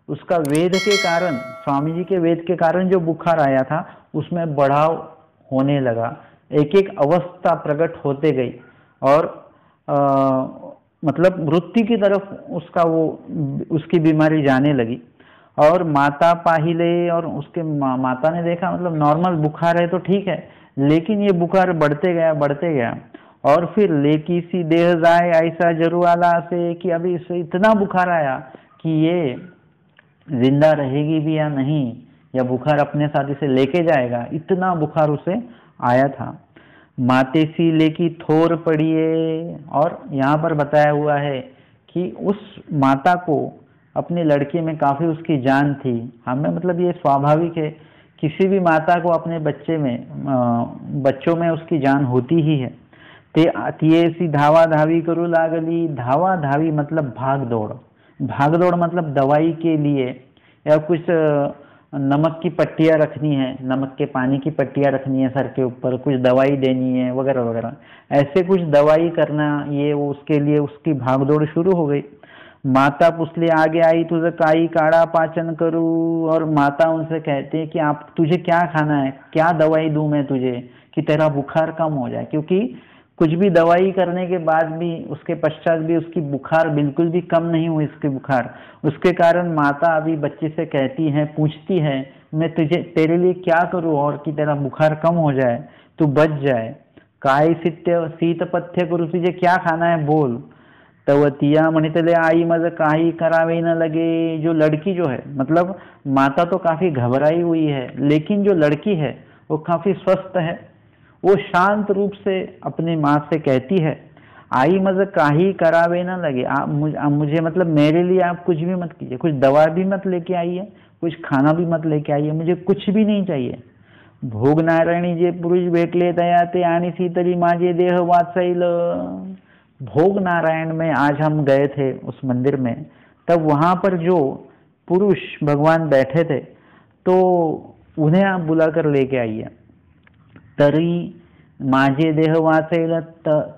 उसका वेद के कारण, स्वामी जी के वेद के कारण जो बुखार आया था उसमें बढ़ाव होने लगा, एक एक अवस्था प्रकट होते गई और मतलब मृत्यु की तरफ उसका वो उसकी बीमारी जाने लगी। और माता पाहिले और उसके माता ने देखा, मतलब नॉर्मल बुखार है तो ठीक है, लेकिन ये बुखार बढ़ते गया और फिर लेकी सी देह जाए ऐसा जरूर आला से कि अभी इसे इतना बुखार आया कि ये जिंदा रहेगी भी या नहीं, या बुखार अपने साथ इसे लेके जाएगा, इतना बुखार उसे आया था। माते सी लेकी थोर पड़िए, और यहाँ पर बताया हुआ है कि उस माता को अपनी लड़की में काफी उसकी जान थी। हमें मतलब ये स्वाभाविक है, किसी भी माता को अपने बच्चों में उसकी जान होती ही है। ते सी धावा धावी करू लागली, धावा धावी मतलब भाग दौड़, भाग दौड़ मतलब दवाई के लिए, या कुछ नमक की पट्टियाँ रखनी है, नमक के पानी की पट्टियाँ रखनी है सर के ऊपर, कुछ दवाई देनी है वगैरह वगैरह, ऐसे कुछ दवाई करना, ये वो उसके लिए उसकी भागदौड़ शुरू हो गई। माता पुछले आगे आई तुझे काई काढ़ा पाचन करूँ, और माता उनसे कहते हैं कि आप तुझे क्या खाना है, क्या दवाई दूं मैं तुझे कि तेरा बुखार कम हो जाए, क्योंकि कुछ भी दवाई करने के बाद भी, उसके पश्चात भी उसकी बुखार बिल्कुल भी कम नहीं हुई, इसके बुखार। उसके कारण माता अभी बच्चे से कहती है, पूछती है, मैं तुझे तेरे लिए क्या करूं और कि तेरा बुखार कम हो जाए, तू बच जाए। काय सित्य शीत पथ्य करू, तुझे क्या खाना है बोल। तवतिया म्हणितले आई मज काही करावे न लगे। जो लड़की जो है, मतलब माता तो काफी घबराई हुई है, लेकिन जो लड़की है वो काफी स्वस्थ है, वो शांत रूप से अपनी माँ से कहती है, आई मज काही करावे ना लगे, आप मुझे मतलब मेरे लिए आप कुछ भी मत कीजिए, कुछ दवा भी मत लेके आइए, कुछ खाना भी मत लेके आइए, मुझे कुछ भी नहीं चाहिए। भोग नारायणी जे पुरुष भेटले तया ते आणि सीतली माझे देह वाचैल। भोग नारायण में आज हम गए थे उस मंदिर में, तब वहां पर जो पुरुष भगवान बैठे थे, तो उन्हें आप बुलाकर लेके आइए, तरी माझे देह वाचेल,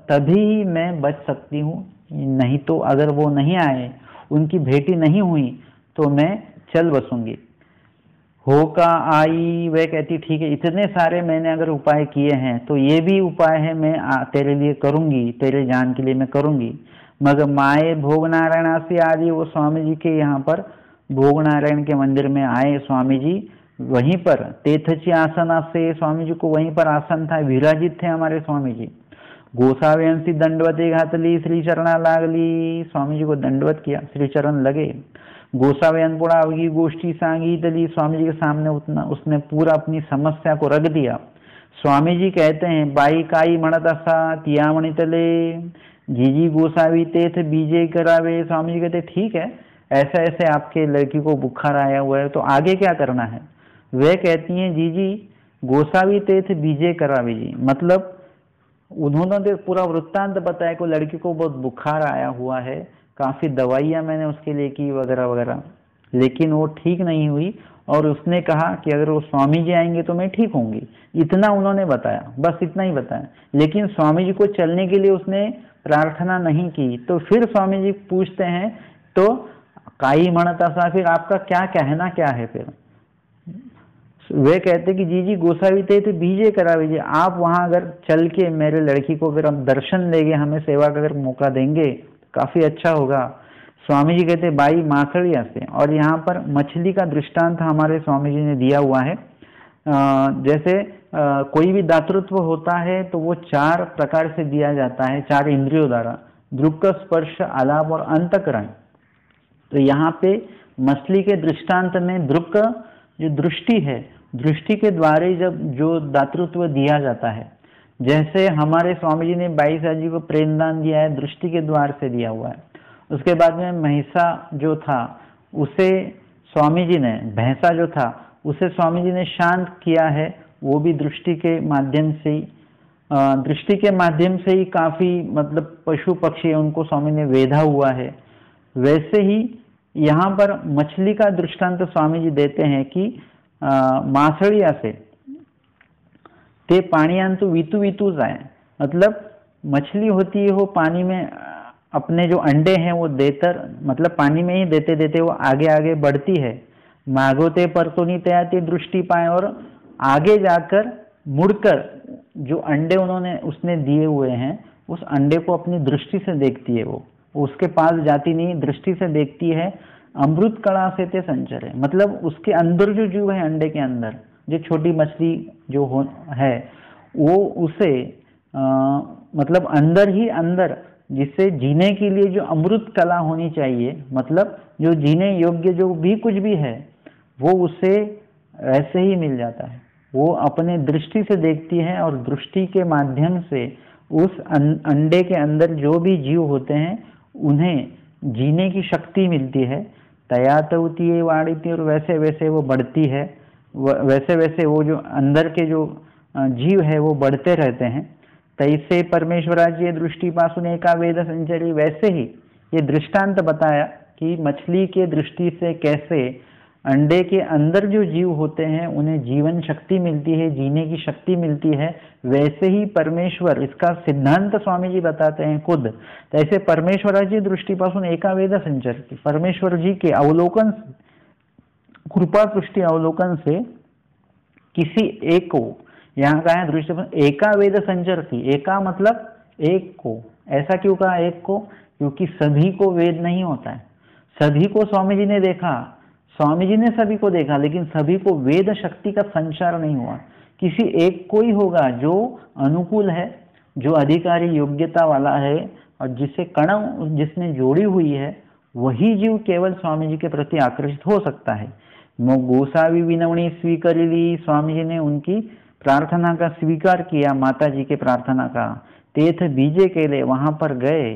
तभी मैं बच सकती हूँ, नहीं तो अगर वो नहीं आए, उनकी भेंटी नहीं हुई तो मैं चल बसूंगी। हो का आई, वह कहती ठीक है, इतने सारे मैंने अगर उपाय किए हैं तो ये भी उपाय है, मैं तेरे लिए करूंगी, तेरे जान के लिए मैं करूंगी। मगर माए भोग नारायण से आदि, वो स्वामी जी के यहाँ पर भोग नारायण के मंदिर में आए स्वामी जी, वहीं पर तेथची आसना से स्वामी जी को वहीं पर आसन था, विराजित थे हमारे स्वामी जी। गोसाव्यांसी दंडवते घातली, श्री चरणा लागली, स्वामी जी को दंडवत किया, श्री चरण लगे। गोसाव्यान पुड़ा अवगी गोष्ठी सांगीतली, स्वामी जी के सामने उतना उसने पूरा अपनी समस्या को रख दिया। स्वामी जी कहते हैं, बाई काई म्हणत असा तिया म्हणितले, जीजी गोसावी तेथ बीजे करावे। स्वामी जी कहते ठीक है, ऐसा ऐसे आपके लड़की को बुखार आया हुआ है, तो आगे क्या करना है। वे कहती हैं, जीजी गोसावी तेथ बीजे करावे जी, मतलब उन्होंने पूरा वृत्तांत बताया कि लड़की को बहुत बुखार आया हुआ है, काफी दवाइयां मैंने उसके लिए की वगैरह वगैरह, लेकिन वो ठीक नहीं हुई, और उसने कहा कि अगर वो स्वामी जी आएंगे तो मैं ठीक होंगी। इतना उन्होंने बताया, बस इतना ही बताया, लेकिन स्वामी जी को चलने के लिए उसने प्रार्थना नहीं की। तो फिर स्वामी जी पूछते हैं, तो काई म्हणता सा, फिर आपका क्या कहना क्या है। फिर वे कहते कि जी गोसावी थे तो बीजे करावीजिए, आप वहां अगर चल के मेरे लड़की को अगर हम दर्शन देंगे, हमें सेवा का अगर मौका देंगे, काफी अच्छा होगा। स्वामी जी कहते बाई माखड़िया से, और यहाँ पर मछली का दृष्टांत हमारे स्वामी जी ने दिया हुआ है। जैसे कोई भी दातृत्व होता है तो वो 4 प्रकार से दिया जाता है, 4 इंद्रियों द्वारा, दृक् स्पर्श आलाप और अंतकरण। तो यहाँ पे मछली के दृष्टांत में दृक् जो दृष्टि है, दृष्टि के द्वारा जब जो दातृत्व दिया जाता है, जैसे हमारे स्वामी जी ने 22 जी को प्रेमदान दिया है, दृष्टि के द्वार से दिया हुआ है। उसके बाद में महिषा जो था, उसे स्वामी जी ने, भैंसा जो था उसे स्वामी जी ने शांत किया है, वो भी दृष्टि के माध्यम से ही, दृष्टि के माध्यम से ही काफी मतलब पशु पक्षी उनको स्वामी ने वेधा हुआ है। वैसे ही यहाँ पर मछली का दृष्टांत स्वामी जी देते हैं कि मासड़िया से ते पाणियांतु वीतू वीतू जाए, मतलब मछली होती है वो पानी में अपने जो अंडे हैं वो देकर, मतलब पानी में ही देते देते वो आगे आगे बढ़ती है। मागोते पर तो नहीं तयाती दृष्टि पाए, और आगे जाकर मुड़कर जो अंडे उन्होंने उसने दिए हुए हैं उस अंडे को अपनी दृष्टि से देखती है। वो उसके पास जाती नहीं, दृष्टि से देखती है। अमृत कला से ते संचरे, मतलब उसके अंदर जो जीव है, अंडे के अंदर जो छोटी मछली जो है वो उसे मतलब अंदर ही अंदर, जिससे जीने के लिए जो अमृत कला होनी चाहिए, मतलब जो जीने योग्य जो भी कुछ भी है वो उसे ऐसे ही मिल जाता है। वो अपने दृष्टि से देखती है और दृष्टि के माध्यम से उस अंडे के अंदर जो भी जीव होते हैं उन्हें जीने की शक्ति मिलती है। तयातवती है वाड़ीती, और वैसे वैसे वो बढ़ती है, वैसे वैसे वो जो अंदर के जो जीव है वो बढ़ते रहते हैं। तैसे परमेश्वराजी दृष्टि पासुन एका वेद संचरी, वैसे ही ये दृष्टांत बताया कि मछली के दृष्टि से कैसे अंडे के अंदर जो जीव होते हैं उन्हें जीवन शक्ति मिलती है, जीने की शक्ति मिलती है। वैसे ही परमेश्वर, इसका सिद्धांत स्वामी जी बताते हैं खुद। तो ऐसे परमेश्वराची दृष्टीपासून एका वेद संचरती, परमेश्वर जी के अवलोकन, कृपा सृष्टि अवलोकन से किसी एक को, यहाँ का है दृष्टि एका वेद संचरती, एका मतलब एक को। ऐसा क्यों कहा एक को? क्योंकि सभी को वेद नहीं होता है। सभी को स्वामी जी ने देखा, स्वामी जी ने सभी को देखा, लेकिन सभी को वेद शक्ति का संचार नहीं हुआ। किसी एक को ही होगा जो अनुकूल है, जो अधिकारी योग्यता वाला है, और जिसे कण जिसने जोड़ी हुई है, वही जीव केवल स्वामी जी के प्रति आकर्षित हो सकता है। गोसावी विनवणी स्वीकरिली, स्वामी जी ने उनकी प्रार्थना का स्वीकार किया, माता जी के प्रार्थना का। तेथ बीजे के लिए वहां पर गए,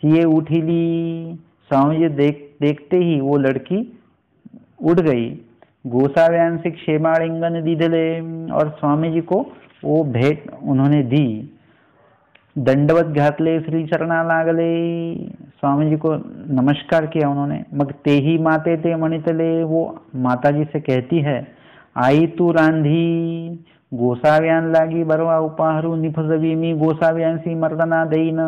थिए उठीली, स्वामी जी देखते ही वो लड़की उड़ गई। गोसाव्यांशिक क्षेमालिंगन दीदले, और स्वामी जी को वो भेंट उन्होंने दी। दंडवत घातले, श्री चरणा लागले, स्वामी जी को नमस्कार किया उन्होंने। मग ते ही माते ते मणितले, वो माता जी से कहती है, आई तू रांधी, गोसाव्यान लागी बरवा उपाहरू निफजवी मी गोसाव्यांसी मर्दना देन।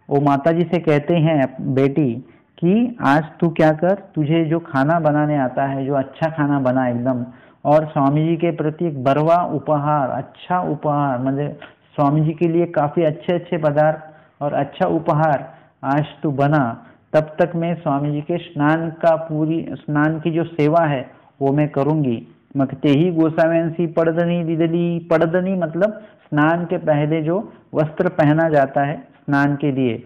वो माता जी से कहते हैं बेटी कि आज तू क्या कर, तुझे जो खाना बनाने आता है, जो अच्छा खाना बना एकदम, और स्वामी जी के प्रति एक बरवा उपहार, अच्छा उपहार, मतलब स्वामी जी के लिए काफी अच्छे अच्छे पदार्थ और अच्छा उपहार आज तू बना। तब तक मैं स्वामी जी के स्नान का, पूरी स्नान की जो सेवा है वो मैं करूंगी। मगते ही गोसाव्यांसी पड़दनी दिदली, पड़दनी मतलब स्नान के पहले जो वस्त्र पहना जाता है स्नान के लिए,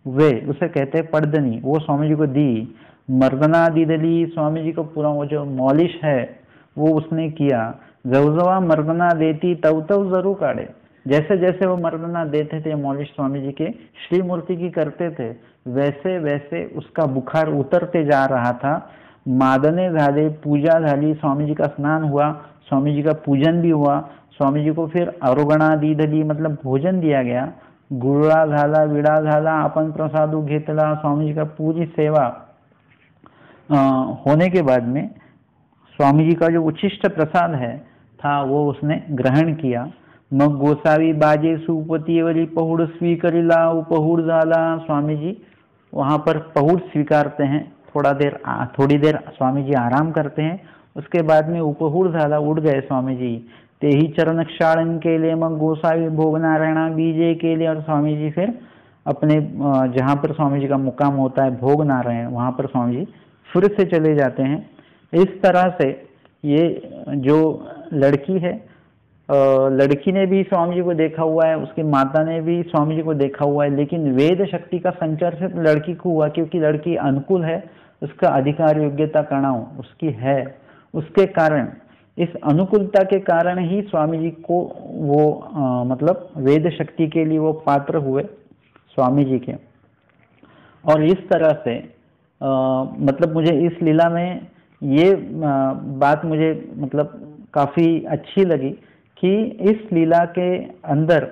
वे उसे कहते हैं पड़दनी, वो स्वामी जी को दी। मर्दना दीदली, स्वामी जी को पूरा वो जो मॉलिश है वो उसने किया। जवजवा मर्दना देती तव तव जरूर काढ़े, जैसे जैसे वो मर्दना देते थे मॉलिश स्वामी जी के श्री मूर्ति की करते थे, वैसे वैसे उसका बुखार उतरते जा रहा था। मादने झाले, पूजा झाली, स्वामी जी का स्नान हुआ, स्वामी जी का पूजन भी हुआ। स्वामी जी को फिर अरोगणा दीदली मतलब भोजन दिया गया। गुरुळा झाला, विडा झाला, आपण प्रसादू घेतला, स्वामी जी का पूरी सेवा होने के बाद में स्वामी जी का जो उच्छिष्ट प्रसाद है था वो उसने ग्रहण किया। मग गोसावी बाजे सुपतीवरी पहुड़ स्वीकरिला, पहुड़ झाला, स्वामी जी वहां पर पहुड़ स्वीकारते हैं। थोड़ी देर स्वामी जी आराम करते हैं, उसके बाद में उपहूड़ झाला, उड़ गए स्वामी जी। ते ही चरण क्षालन के लिए मग गोसावी भोग नारायणा बीजे के लिए, और स्वामी जी फिर अपने जहाँ पर स्वामी जी का मुकाम होता है भोग नारायण, वहां पर स्वामी जी फिर से चले जाते हैं। इस तरह से ये जो लड़की है, लड़की ने भी स्वामी जी को देखा हुआ है, उसकी माता ने भी स्वामी जी को देखा हुआ है, लेकिन वेद शक्ति का संचार सिर्फ लड़की को हुआ क्योंकि लड़की अनुकूल है, उसका अधिकार योग्यता कणाव उसकी है। उसके कारण, इस अनुकूलता के कारण ही स्वामी जी को वो मतलब वेद शक्ति के लिए वो पात्र हुए स्वामी जी के। और इस तरह से मतलब मुझे इस लीला में ये बात मुझे मतलब काफी अच्छी लगी कि इस लीला के अंदर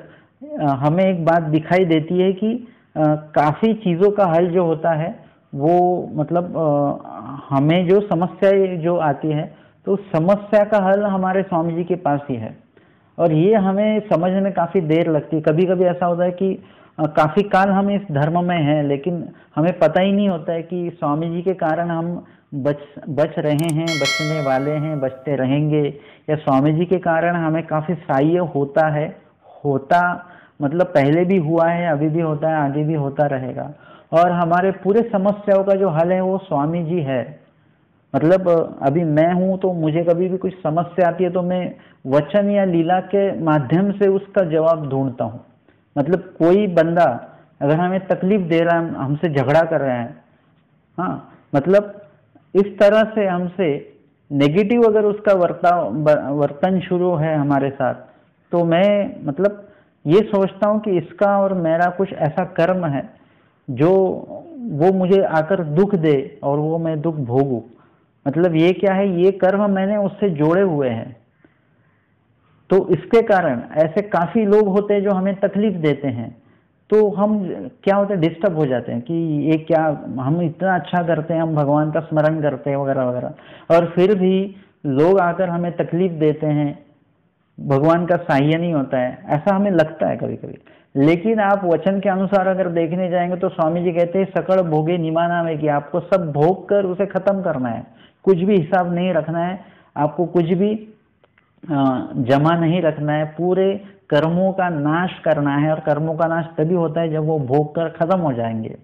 हमें एक बात दिखाई देती है कि काफी चीजों का हल जो होता है वो मतलब हमें जो समस्या जो आती है तो समस्या का हल हमारे स्वामी जी के पास ही है। और ये हमें समझने में काफी देर लगती है। कभी कभी ऐसा होता है कि काफी काल हम इस धर्म में हैं, लेकिन हमें पता ही नहीं होता है कि स्वामी जी के कारण हम बच रहे हैं, बचने वाले हैं, बचते रहेंगे, या स्वामी जी के कारण हमें काफी सहाय होता है, होता मतलब पहले भी हुआ है, अभी भी होता है, आगे भी होता रहेगा। और हमारे पूरे समस्याओं का जो हल है वो स्वामी जी है। मतलब अभी मैं हूं तो मुझे कभी भी कुछ समस्या आती है तो मैं वचन या लीला के माध्यम से उसका जवाब ढूंढता हूँ। मतलब कोई बंदा अगर हमें तकलीफ दे रहा है, हमसे झगड़ा कर रहा है, हाँ, मतलब इस तरह से हमसे नेगेटिव अगर उसका वर्तन शुरू है हमारे साथ, तो मैं मतलब ये सोचता हूँ कि इसका और मेरा कुछ ऐसा कर्म है जो वो मुझे आकर दुख दे और वो मैं दुख भोगूं। मतलब ये क्या है, ये कर्म मैंने उससे जोड़े हुए हैं। तो इसके कारण ऐसे काफी लोग होते हैं जो हमें तकलीफ देते हैं, तो हम क्या होते हैं, डिस्टर्ब हो जाते हैं कि ये क्या, हम इतना अच्छा करते हैं, हम भगवान का स्मरण करते हैं वगैरह वगैरह, और फिर भी लोग आकर हमें तकलीफ देते हैं, भगवान का सहाय नहीं होता है, ऐसा हमें लगता है कभी कभी। लेकिन आप वचन के अनुसार अगर देखने जाएंगे तो स्वामी जी कहते हैं सकड़ भोगे निमाना में, कि आपको सब भोग कर उसे खत्म करना है, कुछ भी हिसाब नहीं रखना है, आपको कुछ भी जमा नहीं रखना है, पूरे कर्मों का नाश करना है। और कर्मों का नाश तभी होता है जब वो भोग कर खत्म हो जाएंगे।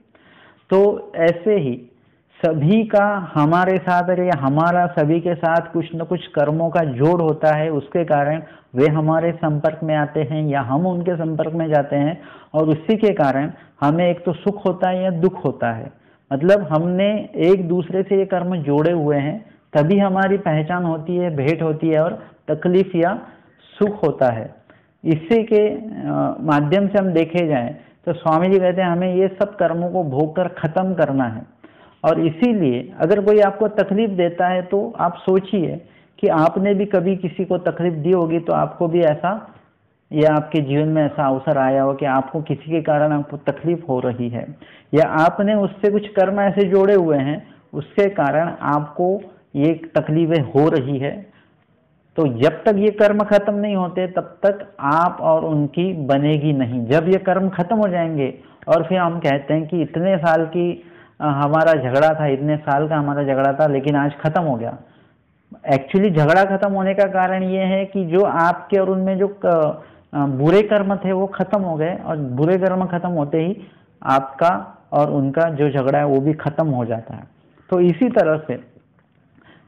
तो ऐसे ही सभी का हमारे साथ या हमारा सभी के साथ कुछ न कुछ कर्मों का जोड़ होता है, उसके कारण वे हमारे संपर्क में आते हैं या हम उनके संपर्क में जाते हैं, और उसी के कारण हमें एक तो सुख होता है या दुख होता है। मतलब हमने एक दूसरे से ये कर्म जोड़े हुए हैं, तभी हमारी पहचान होती है, भेंट होती है और तकलीफ या सुख होता है। इसी के माध्यम से हम देखे जाएं तो स्वामी जी कहते हैं हमें ये सब कर्मों को भोग कर खत्म करना है। और इसीलिए अगर कोई आपको तकलीफ देता है तो आप सोचिए कि आपने भी कभी किसी को तकलीफ दी होगी, तो आपको भी ऐसा या आपके जीवन में ऐसा अवसर आया हो कि आपको किसी के कारण आपको तकलीफ हो रही है, या आपने उससे कुछ कर्म ऐसे जोड़े हुए हैं उसके कारण आपको ये तकलीफें हो रही है। तो जब तक ये कर्म खत्म नहीं होते तब तक आप और उनकी बनेगी नहीं। जब ये कर्म खत्म हो जाएंगे और फिर हम कहते हैं कि इतने साल की हमारा झगड़ा था, इतने साल का हमारा झगड़ा था, लेकिन आज खत्म हो गया। एक्चुअली झगड़ा खत्म होने का कारण ये है कि जो आपके और उनमें जो बुरे कर्म थे वो खत्म हो गए, और बुरे कर्म खत्म होते ही आपका और उनका जो झगड़ा है वो भी खत्म हो जाता है। तो इसी तरह से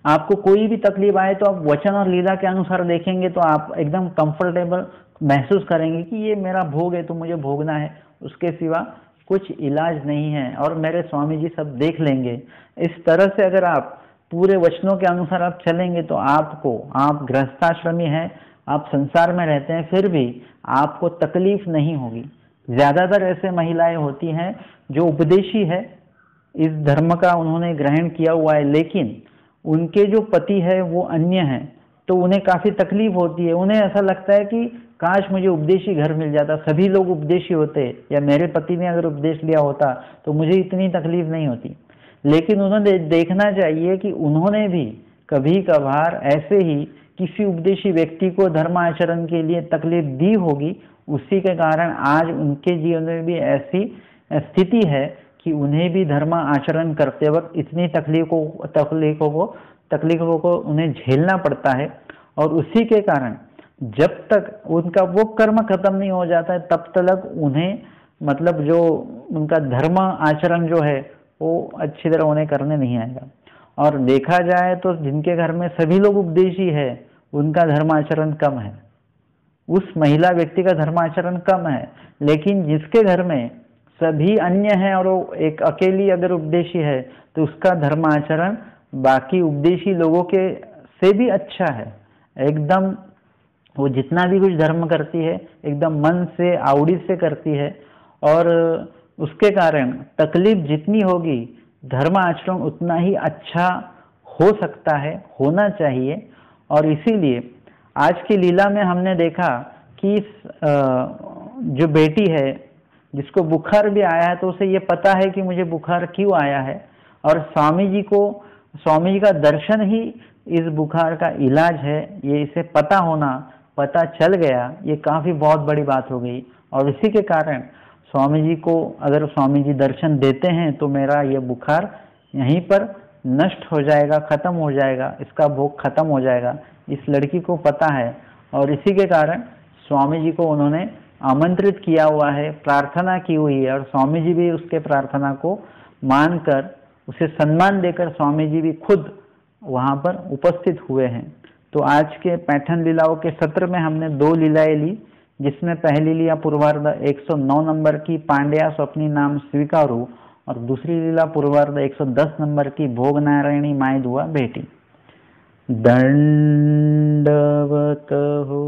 आपको कोई भी तकलीफ आए तो आप वचन और लीला के अनुसार देखेंगे तो आप एकदम कंफर्टेबल महसूस करेंगे कि ये मेरा भोग है तो मुझे भोगना है, उसके सिवा कुछ इलाज नहीं है, और मेरे स्वामी जी सब देख लेंगे। इस तरह से अगर आप पूरे वचनों के अनुसार आप चलेंगे तो आपको, आप गृहस्थाश्रमी हैं, आप संसार में रहते हैं, फिर भी आपको तकलीफ नहीं होगी। ज्यादातर ऐसे महिलाएं होती हैं जो उपदेशी है, इस धर्म का उन्होंने ग्रहण किया हुआ है, लेकिन उनके जो पति है वो अन्य हैं, तो उन्हें काफी तकलीफ होती है। उन्हें ऐसा लगता है कि काश मुझे उपदेशी घर मिल जाता, सभी लोग उपदेशी होते, या मेरे पति ने अगर उपदेश लिया होता तो मुझे इतनी तकलीफ नहीं होती। लेकिन उन्होंने देखना चाहिए कि उन्होंने भी कभी कभार ऐसे ही किसी उपदेशी व्यक्ति को धर्म आचरण के लिए तकलीफ दी होगी, उसी के कारण आज उनके जीवन में भी ऐसी स्थिति है कि उन्हें भी धर्म आचरण करते वक्त इतनी तकलीफों को उन्हें झेलना पड़ता है। और उसी के कारण जब तक उनका वो कर्म खत्म नहीं हो जाता है तब तक उन्हें मतलब जो उनका धर्म आचरण जो है वो अच्छी तरह उन्हें करने नहीं आएगा। और देखा जाए तो जिनके घर में सभी लोग उपदेशी है उनका धर्माचरण कम है, उस महिला व्यक्ति का धर्माचरण कम है। लेकिन जिसके घर में सभी अन्य हैं और वो एक अकेली अगर उपदेशी है तो उसका धर्माचरण बाकी उपदेशी लोगों के से भी अच्छा है। एकदम वो जितना भी कुछ धर्म करती है एकदम मन से, आवड़ी से करती है, और उसके कारण तकलीफ जितनी होगी धर्म आचरण उतना ही अच्छा हो सकता है, होना चाहिए। और इसीलिए आज की लीला में हमने देखा कि जो बेटी है जिसको बुखार भी आया है तो उसे ये पता है कि मुझे बुखार क्यों आया है, और स्वामी जी का दर्शन ही इस बुखार का इलाज है, ये इसे पता चल गया, ये काफी बहुत बड़ी बात हो गई। और इसी के कारण स्वामी जी को अगर स्वामी जी दर्शन देते हैं तो मेरा ये बुखार यहीं पर नष्ट हो जाएगा, खत्म हो जाएगा, इसका भोग खत्म हो जाएगा। इस लड़की को पता है और इसी के कारण स्वामी जी को उन्होंने आमंत्रित किया हुआ है, प्रार्थना की हुई है, और स्वामी जी भी उसके प्रार्थना को मानकर उसे सम्मान देकर स्वामी जी भी खुद वहां पर उपस्थित हुए हैं। तो आज के पैठन लीलाओं के सत्र में हमने 2 लीलाएं ली, जिसमें पहली लीला पूर्वार्ध 109 नंबर की पांड्या स्वप्नी नाम स्वीकारू, और दूसरी लीला पूर्वार्ध 110 नंबर की भोग नारायणी माय दुआ बेटी। दंडवत हो।